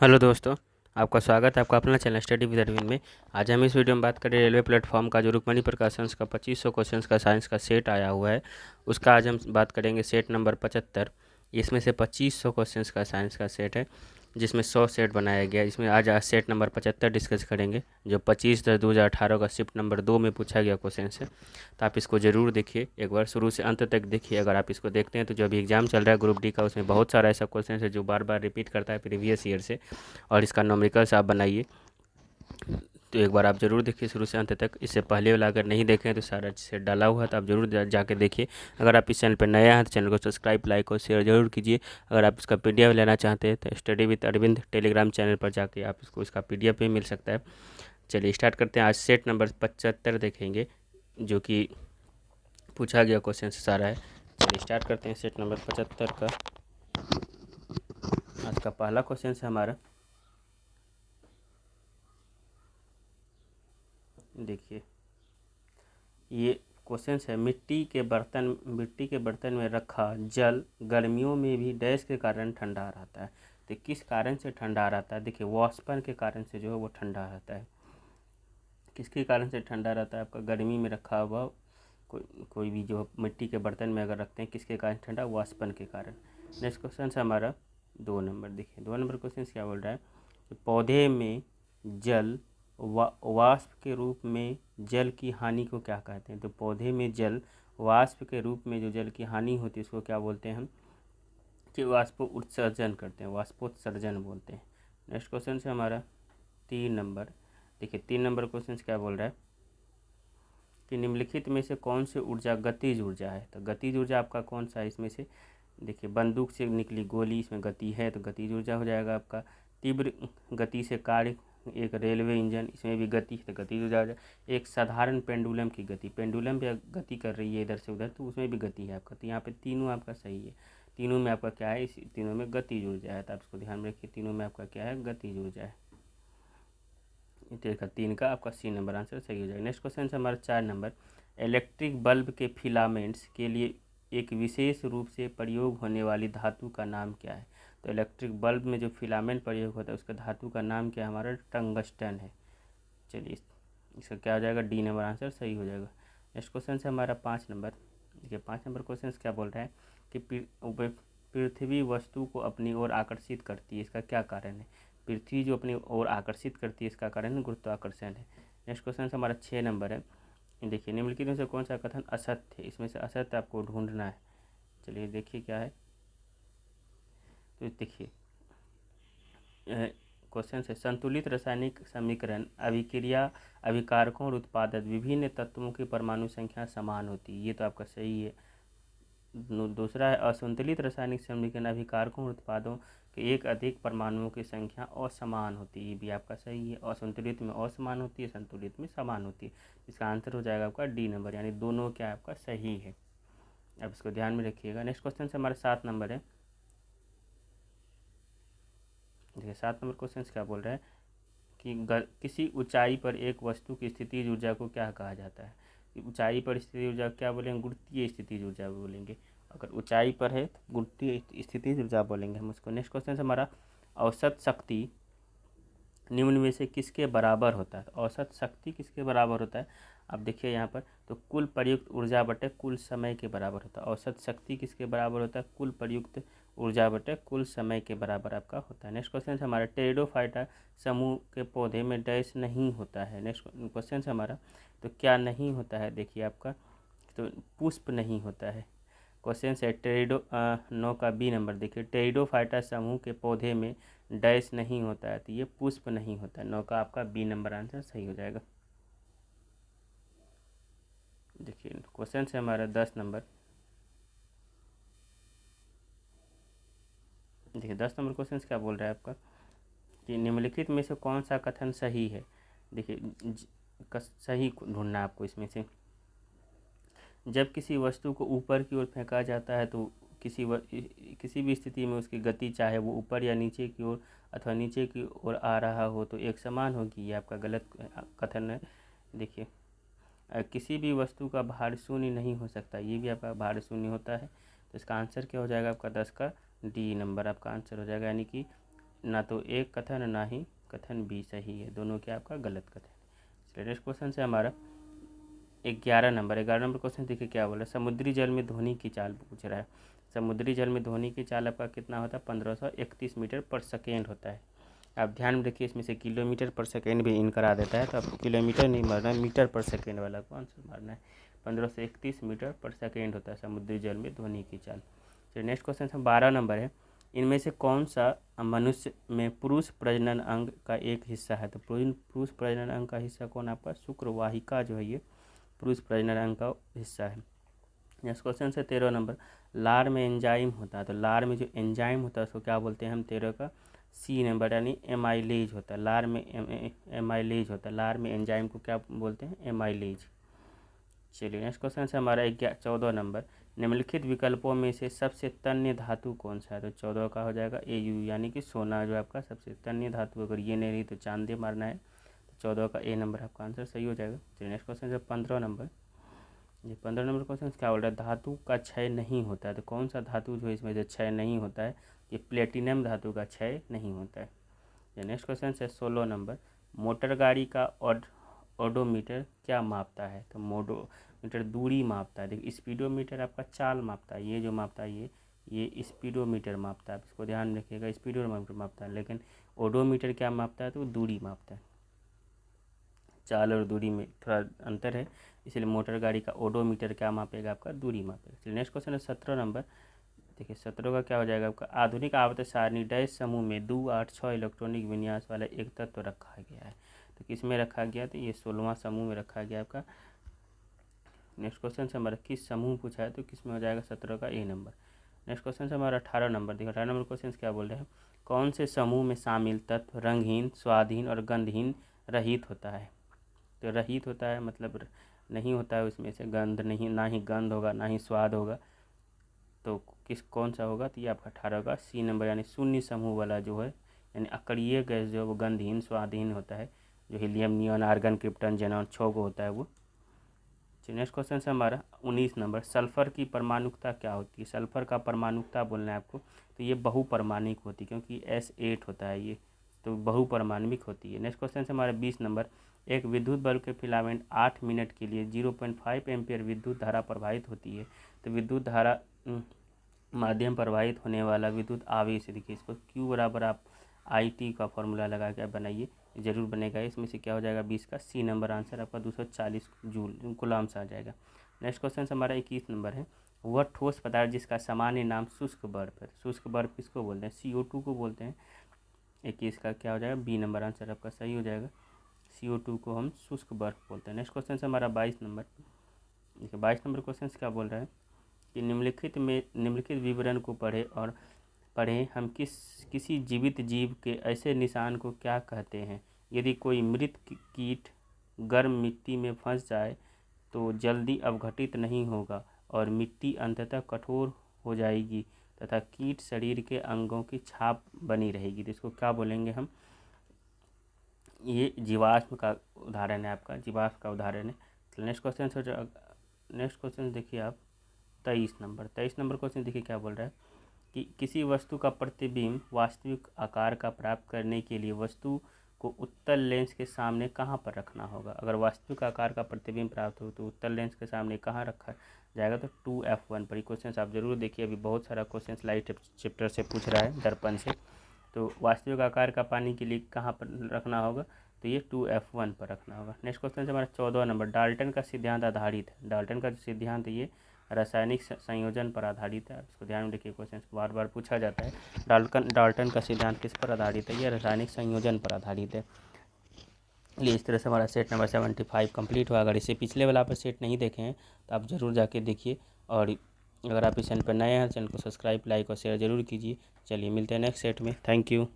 Hello दोस्तों, आपका स्वागत है आपका अपना चैनल स्टडी विद अरविंद में। आज हम इस वीडियो में बात करें रेलवे प्लेटफॉर्म का जो रुक्मणी प्रकाशंस का 2500 क्वेश्चंस का साइंस का सेट आया हुआ है, उसका आज हम बात करेंगे सेट नंबर 75। इसमें से 2500 क्वेश्चंस का साइंस का सेट है, जिसमें 100 सेट बनाया गया है। इसमें आज सेट नंबर 75 डिस्कस करेंगे, जो 25/10/2018 का शिफ्ट नंबर 2 में पूछा गया क्वेश्चन है। तो आप इसको ज़रूर देखिए, एक बार शुरू से अंत तक देखिए। अगर आप इसको देखते हैं तो जो अभी एग्ज़ाम चल रहा है ग्रुप डी का, उसमें बहुत सारा ऐसा क्वेश्चन है जो बार बार रिपीट करता है प्रीवियस ईयर से, और इसका नॉमिकल्स आप बनाइए। तो एक बार आप ज़रूर देखिए शुरू से अंत तक। इससे पहले वाला अगर नहीं देखें तो सारा सेट डाला हुआ है, तो आप ज़रूर जाके देखिए। अगर आप इस चैनल पर नए हैं तो चैनल को सब्सक्राइब, लाइक और शेयर जरूर कीजिए। अगर आप इसका पीडीएफ लेना चाहते हैं तो study with Arvind Telegram channel पर जाके आप इसका पीडीएफ भी मिल सकता है। चलिए स्टार्ट करते हैं। आज सेट नंबर 75 देखेंगे, जो कि पूछा गया क्वेश्चन से सारा है। चलिए स्टार्ट करते हैं सेट नंबर 75 का। आज का पहला क्वेश्चन है हमारा, देखिए ये क्वेश्चन है। मिट्टी के बर्तन में रखा जल गर्मियों में भी डैश के कारण ठंडा रहता है। तो किस कारण से ठंडा रहता है? देखिए वाष्पन के कारण से जो है वो ठंडा रहता है। किसके कारण से ठंडा रहता है? आपका गर्मी में रखा हुआ कोई भी जो मिट्टी के बर्तन में अगर रखते हैं, किसके कारण ठंडा? वाष्पन के कारण। नेक्स्ट क्वेश्चन है हमारा 2 नंबर। देखिए 2 नंबर क्वेश्चन क्या बोल रहा है कि पौधे में जल वाष्प के रूप में जल की हानि को क्या कहते हैं? तो पौधे में जल वाष्प के रूप में जो जल की हानि होती है उसको क्या बोलते हैं हम? कि वाष्पोत्सर्जन करते हैं, वाष्पोत्सर्जन बोलते हैं। नेक्स्ट क्वेश्चन है हमारा 3 नंबर। देखिए 3 नंबर क्वेश्चन क्या बोल रहा है कि निम्नलिखित में से कौन सी ऊर्जा गतिज ऊर्जा है? तो गतिज ऊर्जा आपका कौन सा है इसमें से? देखिए बंदूक से निकली गोली, इसमें गति है तो गतिज ऊर्जा हो जाएगा आपका। तीव्र गति से कार्य एक रेलवे इंजन, इसमें भी गति है तो गतिज ऊर्जा हो जाएगा। एक साधारण पेंडुलम की गति, पेंडुलम भी गति कर रही है इधर से उधर, तो उसमें भी गति है आपका। तो यहाँ पे तीनों आपका सही है। तीनों में आपका क्या है? इस तीनों में गतिज ऊर्जा है, तो आप इसको ध्यान में रखिए। तीनों में आपका क्या है? गतिज ऊर्जा है। देखा 3 का आपका सी नंबर आंसर सही हो जाएगा। नेक्स्ट क्वेश्चन है हमारा 4 नंबर। इलेक्ट्रिक बल्ब के फिलामेंट्स के लिए एक विशेष रूप से प्रयोग होने वाली धातु का नाम क्या है? तो इलेक्ट्रिक बल्ब में जो फिलामेंट प्रयोग होता है उसका धातु का नाम क्या है? हमारा टंगस्टन है। चलिए इसका क्या हो जाएगा? डी नंबर आंसर सही हो जाएगा। नेक्स्ट क्वेश्चन है हमारा 5 नंबर। देखिए 5 नंबर क्वेश्चन क्या बोल रहा है कि पृथ्वी वस्तु को अपनी ओर आकर्षित करती है, इसका क्या कारण है? पृथ्वी जो अपनी ओर आकर्षित करती है, इसका कारण गुरुत्वाकर्षण है। नेक्स्ट क्वेश्चन हमारा 6 नंबर है। देखिए निम्नलिखित में से कौन सा कथन असत्य है? इसमें से असत्य आपको ढूंढना है। चलिए देखिए क्या है। तो देखिए क्वेश्चन है, संतुलित रासायनिक समीकरण अभिक्रिया अभिकारकों और उत्पादक विभिन्न तत्वों की परमाणु संख्या समान होती है, ये तो आपका सही है। दूसरा है, असंतुलित रासायनिक समीकरण अभिकारकों और उत्पादों के एक अधिक परमाणुओं की संख्या असमान होती है, ये भी आपका सही है। असंतुलित में असमान होती है, संतुलित में समान होती है। इसका आंसर हो जाएगा आपका डी नंबर, यानी दोनों क्या आपका सही है। अब इसको ध्यान में रखिएगा। नेक्स्ट क्वेश्चन से हमारा 7 नंबर है। देखिए 7 नंबर क्वेश्चन क्या बोल रहा है कि किसी ऊंचाई पर एक वस्तु की स्थितिज ऊर्जा को क्या कहा जाता है? ऊंचाई पर स्थिति ऊर्जा क्या बोलेंगे? गुरुत्वीय स्थितिज ऊर्जा बोलेंगे। अगर ऊंचाई पर है तो गुरुत्वीय स्थितिज ऊर्जा बोलेंगे हम उसको। नेक्स्ट क्वेश्चन हमारा, औसत शक्ति निम्न में से किसके बराबर होता है? औसत शक्ति किसके बराबर होता है? अब देखिए यहाँ पर, तो कुल प्रयुक्त ऊर्जा बटे कुल समय के बराबर होता है। औसत शक्ति किसके बराबर होता है? कुल प्रयुक्त ऊर्जा बटे कुल समय के बराबर आपका होता है। नेक्स्ट क्वेश्चन हमारा, टेरिडोफाइटा समूह के पौधे में डैश नहीं होता है। नेक्स्ट क्वेश्चन हमारा, तो क्या नहीं होता है? देखिए आपका, तो पुष्प नहीं होता है। क्वेश्चन है नौ का बी नंबर। देखिए टेरिडोफाइटा समूह के पौधे में डैश नहीं होता है, तो ये पुष्प नहीं होता है। 9 का आपका बी नंबर आंसर सही हो जाएगा। देखिए क्वेश्चन है हमारा 10 नंबर। देखिए 10 नंबर क्वेश्चन क्या बोल रहा है आपका कि निम्नलिखित में से कौन सा कथन सही है? देखिए सही ढूंढना आपको इसमें से। जब किसी वस्तु को ऊपर की ओर फेंका जाता है तो किसी भी स्थिति में उसकी गति, चाहे वो ऊपर या नीचे की ओर अथवा नीचे की ओर आ रहा हो, तो एक समान होगी। ये आपका गलत कथन है। देखिए किसी भी वस्तु का भार शून्य नहीं हो सकता, ये भी आपका भार शून्य होता है। तो इसका आंसर क्या हो जाएगा आपका 10 का डी नंबर आपका आंसर हो जाएगा, यानी कि ना तो एक कथन ना ही कथन बी सही है, दोनों क्या आपका गलत कथन है। चलिए नेक्स्ट क्वेश्चन से हमारा 11 नंबर क्वेश्चन देखिए क्या बोला। समुद्री जल में ध्वनि की चाल पूछ रहा है। समुद्री जल में ध्वनि की चाल आपका कितना होता है, 1531 मीटर पर सेकेंड होता है। आप ध्यान में रखिए, इसमें से किलोमीटर पर सेकेंड भी इन करा देता है, तो आपको किलोमीटर नहीं मारना है, मीटर पर सेकेंड वाला को आंसर मारना है। 1531 मीटर पर सेकेंड होता है समुद्री जल में ध्वनि की चाल। चलिए नेक्स्ट क्वेश्चन है 12 नंबर है। इनमें से कौन सा मनुष्य में पुरुष प्रजनन अंग का एक हिस्सा है। तो पुरुष प्रजनन अंग का हिस्सा कौन, आपका शुक्रवाहिका जो है ये पुरुष प्रजनन अंग का हिस्सा है। नेक्स्ट क्वेश्चन से 13 नंबर। लार में एंजाइम होता है, तो लार में जो एंजाइम होता है उसको क्या बोलते हैं हम, 13 का सी नंबर यानी एमाइलेज होता है। लार में एमाइलेज होता है, लार में एंजाइम को क्या बोलते हैं, एमाइलेज। चलिए नेक्स्ट क्वेश्चन से हमारा 14 नंबर। निम्नलिखित विकल्पों में से सबसे तन्य धातु कौन सा है। तो 14 का हो जाएगा AU यानी कि सोना जो आपका सबसे तन्य धातु, अगर ये नहीं रही तो चांदी मारना है, तो 14 का A नंबर आपका आंसर सही हो जाएगा। चलिए नेक्स्ट क्वेश्चन है 15 नंबर। ये 15 नंबर क्वेश्चन क्या बोल रहा है, धातु का क्षय नहीं होता है। तो कौन सा धातु जो इसमें से क्षय नहीं होता है, ये प्लेटिनम धातु का क्षय नहीं होता है। ये नेक्स्ट क्वेश्चन है 16 नंबर। मोटर गाड़ी का ओडोमीटर क्या मापता है। तो मोडोमीटर दूरी मापता है। देखिए स्पीडोमीटर आपका चाल मापता है, ये जो मापता है ये स्पीडोमीटर मापता है, इसको ध्यान रखिएगा, स्पीडोमीटर मापता है। लेकिन ओडोमीटर क्या मापता है, तो दूरी मापता है, चाल और दूरी में थोड़ा अंतर है, इसलिए मोटर गाड़ी का ओडोमीटर क्या मापेगा, आपका दूरी मापेगा। चलिए नेक्स्ट क्वेश्चन है 17 नंबर। देखिए 17 का क्या हो जाएगा आपका, आधुनिक आवर्त सारणी डैश समूह में 2, 8, 6 इलेक्ट्रॉनिक विन्यास वाला एक तत्व रखा गया है। तो किस में रखा गया, तो ये 16वां समूह में रखा गया आपका। नेक्स्ट क्वेश्चन से हमारा किस समूह पूछा है, तो किस में हो जाएगा 17 का A नंबर। नेक्स्ट क्वेश्चन से हमारा 18 नंबर। देखिए 18 नंबर क्वेश्चन क्या बोल रहे हैं, कौन से समूह में शामिल तत्व रंगहीन, स्वादहीन और गंधहीन रहित होता है। तो रहित होता है मतलब नहीं होता है उसमें से गंध नहीं, ना ही गंध होगा ना ही स्वाद होगा, तो कौन सा होगा, तो ये आपका 18 का C नंबर यानी शून्य समूह वाला जो है, यानी अक्रिय गैस जो है वो गंधहीन स्वादहीन होता है, जो helium, neon, argon, krypton, xenon 6 को होता है वो। नेक्स्ट क्वेश्चन से हमारा 19 नंबर। सल्फर की परमाणुकता क्या होती है। सल्फर का परमाणुकता बोलना है आपको, तो ये बहुपरमाणिक होती है क्योंकि S8 होता है ये, तो बहुपरमाणविक होती है। नेक्स्ट क्वेश्चन से हमारा 20 नंबर। एक विद्युत बल्ब के फिलामेंट 8 मिनट के लिए 0.5 एम्पियर विद्युत धारा प्रवाहित होती है। तो विद्युत धारा माध्यम प्रवाहित होने वाला विद्युत आवेश, देखिए इसको Q बराबर आप IT का फॉर्मूला लगा के बनाइए, जरूर बनेगा। इसमें से क्या हो जाएगा 20 का C नंबर आंसर आपका 240 जूल कूलम्ब्स आ जाएगा। नेक्स्ट क्वेश्चन हमारा 21 नंबर है। वह ठोस पदार्थ जिसका सामान्य नाम शुष्क बर्फ है। शुष्क बर्फ किसको बोलते हैं, CO2 को बोलते हैं। 21 का क्या हो जाएगा B नंबर आंसर आपका सही हो जाएगा। CO2 को हम शुष्क बर्फ बोलते हैं। नेक्स्ट क्वेश्चन से हमारा 22 नंबर। देखिए 22 नंबर क्वेश्चन क्या बोल रहा है कि निम्नलिखित विवरण को पढ़ें हम किसी जीवित जीव के ऐसे निशान को क्या कहते हैं। यदि कोई मृत कीट गर्म मिट्टी में फंस जाए तो जल्दी अवघटित नहीं होगा और मिट्टी अंततः कठोर हो जाएगी तथा कीट शरीर के अंगों की छाप बनी रहेगी। तो इसको क्या बोलेंगे हम, ये जीवाश्म का उदाहरण है, आपका जीवाश्म का उदाहरण है। नेक्स्ट क्वेश्चन देखिए आप 23 नंबर क्वेश्चन देखिए क्या बोल रहा है कि किसी वस्तु का प्रतिबिंब वास्तविक आकार का प्राप्त करने के लिए वस्तु को उत्तल लेंस के सामने कहाँ पर रखना होगा। अगर वास्तविक आकार का प्रतिबिंब प्राप्त हो तो उत्तल लेंस के सामने कहाँ रखा जाएगा, तो 2F1 पर। क्वेश्चन आप जरूर देखिए, अभी बहुत सारा क्वेश्चन लाइट चैप्टर से पूछ रहा है, दर्पण से। तो वास्तविक आकार का पानी के लिए कहाँ पर रखना होगा, तो ये 2F1 पर रखना होगा। नेक्स्ट क्वेश्चन से हमारा 14 नंबर। डाल्टन का सिद्धांत आधारित है। डाल्टन का सिद्धांत ये रासायनिक संयोजन पर आधारित है। इसको ध्यान में रखिए, क्वेश्चन बार बार पूछा जाता है। डाल्टन का सिद्धांत किस पर आधारित है, यह रासायनिक संयोजन पर आधारित है। ये इस तरह से हमारा सेट नंबर 75 कंप्लीट हुआ। अगर इसे पिछले वाला पर सेट नहीं देखे हैं तो आप ज़रूर जाके देखिए, और अगर आप इस चैनल पर नए हैं चैनल को सब्सक्राइब, लाइक और शेयर ज़रूर कीजिए। चलिए मिलते हैं नेक्स्ट सेट में। Thank you.